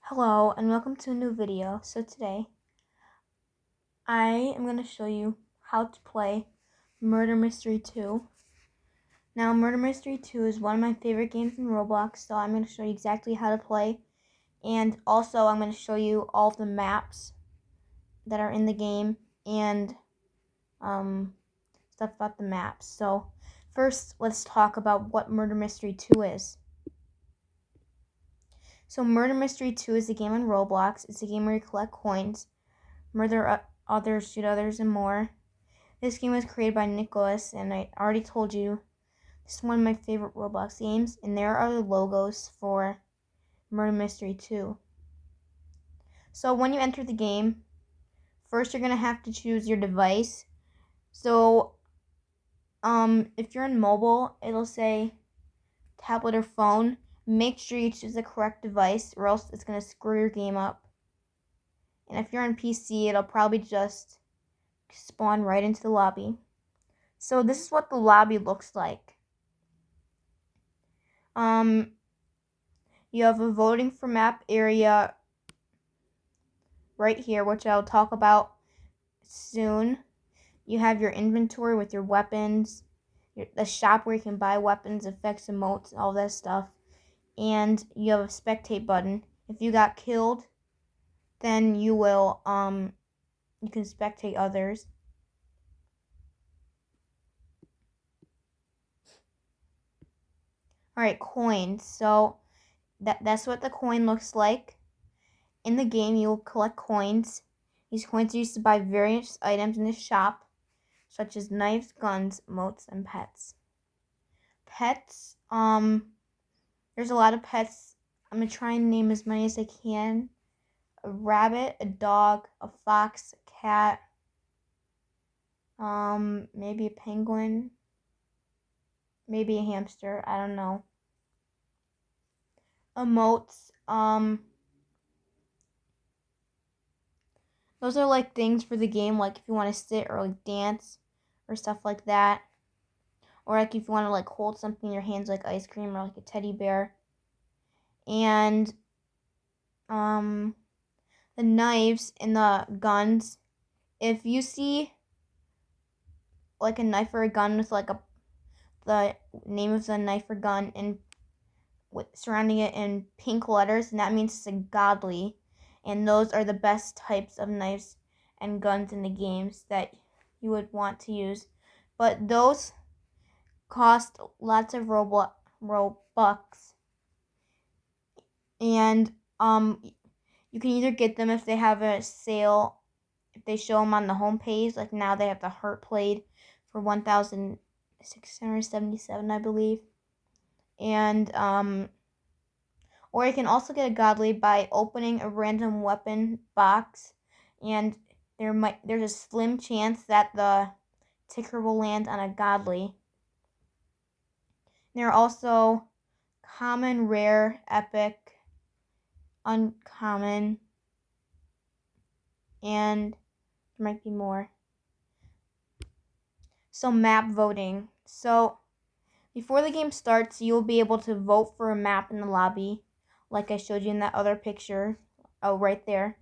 Hello and welcome to a new video. So today I am going to show you how to play Murder Mystery 2. Now Murder Mystery 2 is one of my favorite games in Roblox, so I'm going to show you exactly how to play, and also I'm going to show you all of the maps that are in the game and stuff about the maps. So first let's talk about what Murder Mystery 2 is. So Murder Mystery 2 is a game on Roblox. It's a game where you collect coins, murder others, shoot others, and more. This game was created by Nicholas, and I already told you, this is one of my favorite Roblox games, and there are the logos for Murder Mystery 2. So when you enter the game, first you're going to have to choose your device. So if you're in mobile, it'll say tablet or phone. Make sure you choose the correct device, or else it's going to screw your game up. And if you're on PC, it'll probably just spawn right into the lobby. So this is what the lobby looks like. You have a voting for map area right here, which I'll talk about soon. You have your inventory with your weapons, the shop where you can buy weapons, effects, emotes, all that stuff. And you have a spectate button. If you got killed, then you will you can spectate others. Alright, coins. So that's what the coin looks like. In the game, you will collect coins. These coins are used to buy various items in the shop, such as knives, guns, emotes, and pets. Pets, there's a lot of pets. I'm going to try and name as many as I can. A rabbit, a dog, a fox, a cat, maybe a penguin, maybe a hamster, I don't know. Emotes, those are like things for the game, like if you want to sit or like dance or stuff like that. Or like if you want to like hold something in your hands like ice cream or like a teddy bear. And the knives and the guns. If you see like a knife or a gun with like the name of the knife or gun and surrounding it in pink letters, and that means it's a godly. And those are the best types of knives and guns in the games that you would want to use. But those cost lots of Robux. And you can either get them if they have a sale, if they show them on the homepage. Like now they have the Heart Plate for 1,677, I believe. And or you can also get a godly by opening a random weapon box, and there's a slim chance that the ticker will land on a godly. There are also common, rare, epic, uncommon, and there might be more. So map voting. So before the game starts, you'll be able to vote for a map in the lobby, like I showed you in that other picture. Oh, right there.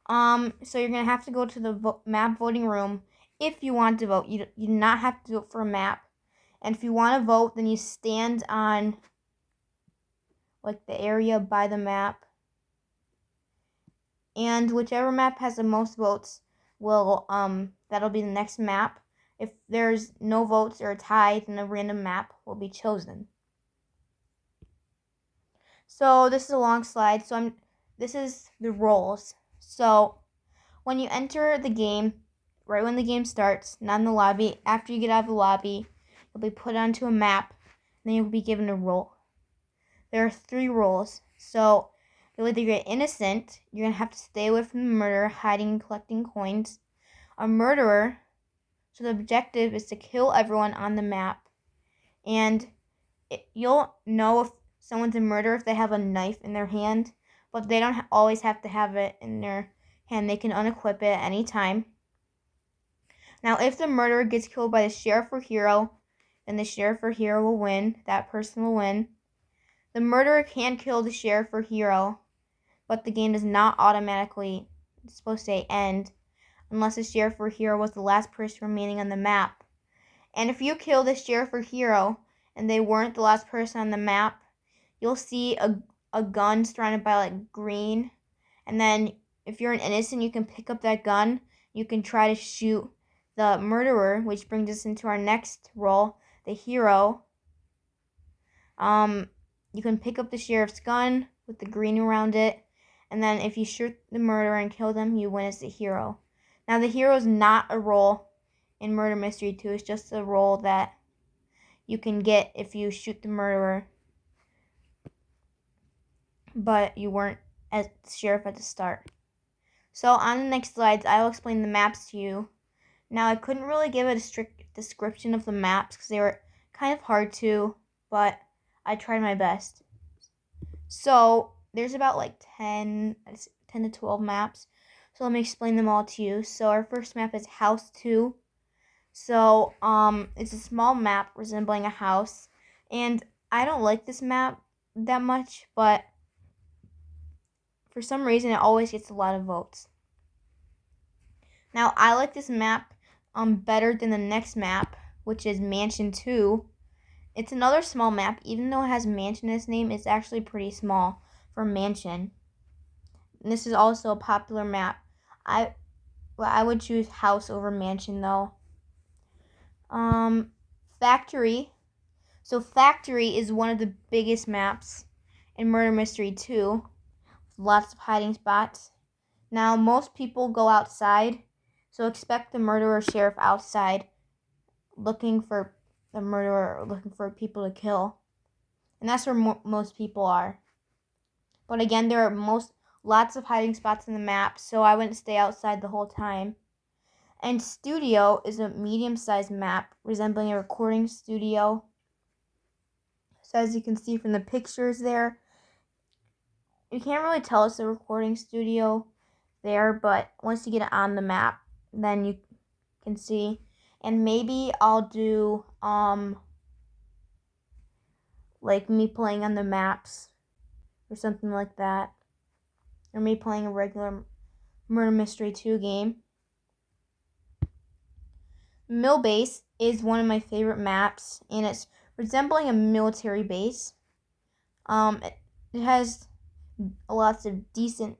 So you're gonna have to go to the map voting room if you want to vote. You do not have to vote for a map. And if you want to vote, then you stand on like the area by the map. And whichever map has the most votes will that'll be the next map. If there's no votes or a tie, then a random map will be chosen. So this is a long slide. So this is the roles. So when you enter the game, right when the game starts, not in the lobby, after you get out of the lobby, you'll be put onto a map, and then you'll be given a role. There are 3 roles. So you'll either get innocent, you're going to have to stay away from the murderer, hiding and collecting coins. A murderer, so the objective is to kill everyone on the map. And you'll know if someone's a murderer if they have a knife in their hand, but they don't always have to have it in their hand. They can unequip it at any time. Now, if the murderer gets killed by the sheriff or hero, then the sheriff or hero will win. That person will win. The murderer can kill the sheriff or hero. but the game does not automatically, it's supposed to say end, unless the sheriff or hero was the last person remaining on the map. And if you kill the sheriff or hero and they weren't the last person on the map, you'll see a gun surrounded by like green. And then if you're an innocent, you can pick up that gun. You can try to shoot the murderer, which brings us into our next role, the hero. You can pick up the sheriff's gun with the green around it. And then if you shoot the murderer and kill them, you win as the hero. Now the hero is not a role in Murder Mystery 2. It's just a role that you can get if you shoot the murderer, but you weren't as the sheriff at the start. So on the next slides, I will explain the maps to you. Now I couldn't really give a strict description of the maps because they were kind of hard to, but I tried my best. So there's about like 10 to 12 maps. So let me explain them all to you. So our first map is House 2. So it's a small map resembling a house. And I don't like this map that much, but for some reason it always gets a lot of votes. Now I like this map better than the next map, which is Mansion 2. It's another small map. Even though it has Mansion in its name, it's actually pretty small for Mansion. And this is also a popular map. I would choose House over Mansion though. Factory. So Factory is one of the biggest maps in Murder Mystery 2, with lots of hiding spots. Now most people go outside, so expect the murderer sheriff outside looking for the murderer, looking for people to kill. And that's where most people are. But again, there are lots of hiding spots in the map, so I wouldn't stay outside the whole time. And Studio is a medium-sized map resembling a recording studio. So as you can see from the pictures there, you can't really tell it's a recording studio there, but once you get it on the map, then you can see. And maybe I'll do like me playing on the maps or something like that, or me playing a regular Murder Mystery 2 game. Mill Base is one of my favorite maps, and it's resembling a military base. It has lots of decent.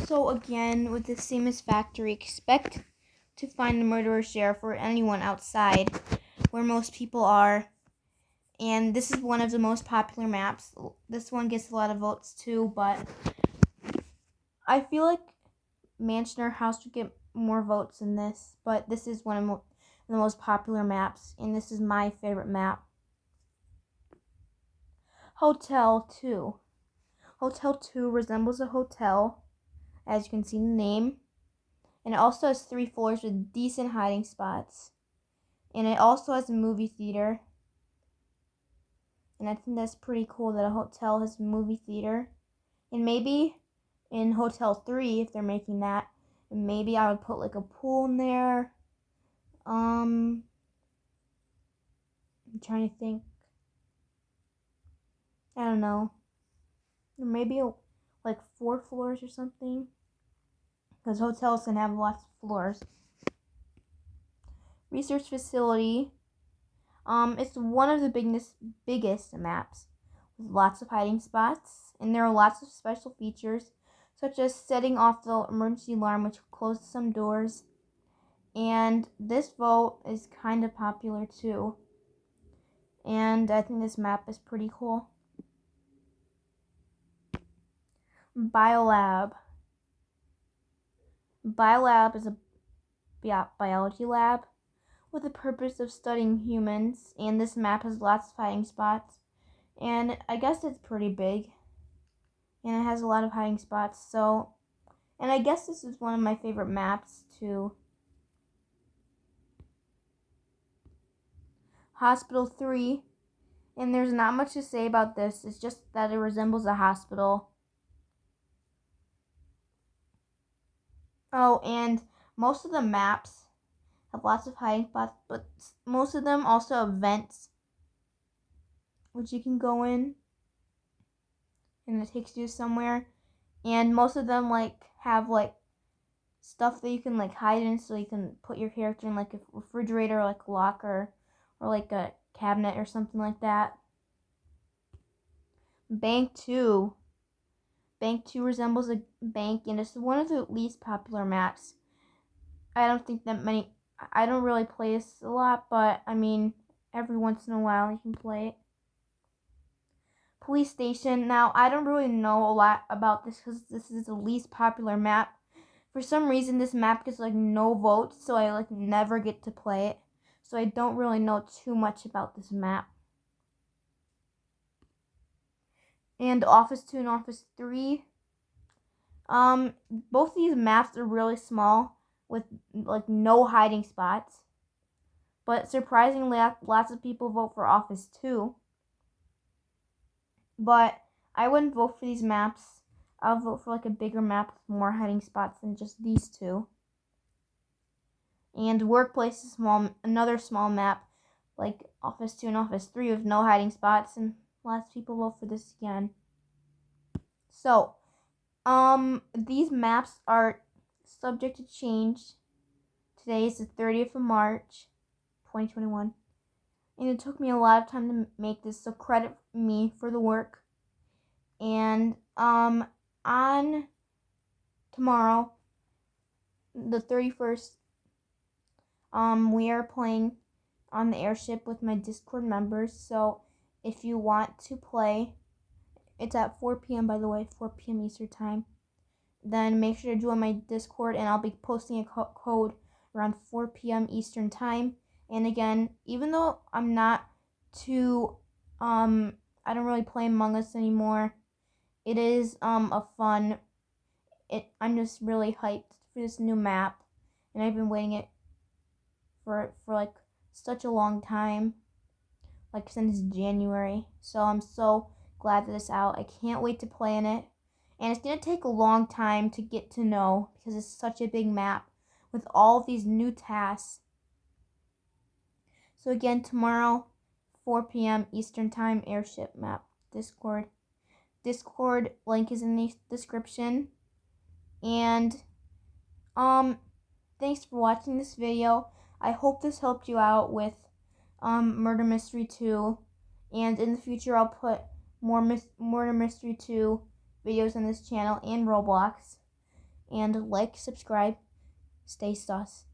So again, with the same as Factory, expect to find the murderer sheriff or anyone outside where most people are. And this is one of the most popular maps. This one gets a lot of votes too, but I feel like Mansion or House would get more votes than this. But this is one of the most popular maps, and this is my favorite map. Hotel 2. Hotel 2 resembles a hotel, as you can see in the name. And it also has 3 floors with decent hiding spots. And it also has a movie theater. And I think that's pretty cool that a hotel has a movie theater. And maybe in Hotel 3, if they're making that, maybe I would put like a pool in there. I'm trying to think. I don't know. Or maybe like 4 floors or something. Because hotels can have lots of floors. Research facility. It's one of the biggest maps with lots of hiding spots, and there are lots of special features, such as setting off the emergency alarm, which closes some doors. And this vote is kind of popular too. And I think this map is pretty cool. Biolab. Biolab is a biology lab with the purpose of studying humans, and this map has lots of hiding spots, and I guess it's pretty big, and it has a lot of hiding spots, so, and I guess this is one of my favorite maps too. Hospital 3, and there's not much to say about this, it's just that it resembles a hospital. Oh, and most of the maps have lots of hiding spots, but most of them also have vents, which you can go in. and it takes you somewhere. And most of them like have like stuff that you can like hide in, so you can put your character in like a refrigerator, or like a locker, or like a cabinet or something like that. Bank 2. Bank 2 resembles a bank, and it's one of the least popular maps. I don't think that many. I don't really play this a lot, but I mean, every once in a while you can play it. Police station. Now, I don't really know a lot about this because this is the least popular map. For some reason, this map gets like no votes, so I like never get to play it. So I don't really know too much about this map. And Office 2 and Office 3. Both these maps are really small with like no hiding spots. But surprisingly, lots of people vote for Office 2. But I wouldn't vote for these maps. I'll vote for like a bigger map with more hiding spots than just these two. And Workplace is another small map like Office 2 and Office 3 with no hiding spots, and lots of people vote for this again. So, these maps are subject to change. Today is the 30th of March, 2021. And it took me a lot of time to make this, so credit me for the work. And on tomorrow, the 31st, we are playing on the airship with my Discord members. So if you want to play, it's at 4 p.m. by the way, 4 p.m. Eastern time. Then make sure to join my Discord, and I'll be posting a code around 4 p.m. Eastern time. And again, even though I'm not too, I don't really play Among Us anymore. It is a fun. I'm just really hyped for this new map, and I've been waiting it for like such a long time, like since January. So I'm so glad that it's out. I can't wait to play in it. And it's going to take a long time to get to know because it's such a big map with all of these new tasks. So again, tomorrow, 4 p.m. Eastern Time, airship map, Discord. Discord link is in the description. And thanks for watching this video. I hope this helped you out with Murder Mystery 2. And in the future, I'll put more Murder Mystery 2 videos on this channel and Roblox. And like, subscribe, stay sus.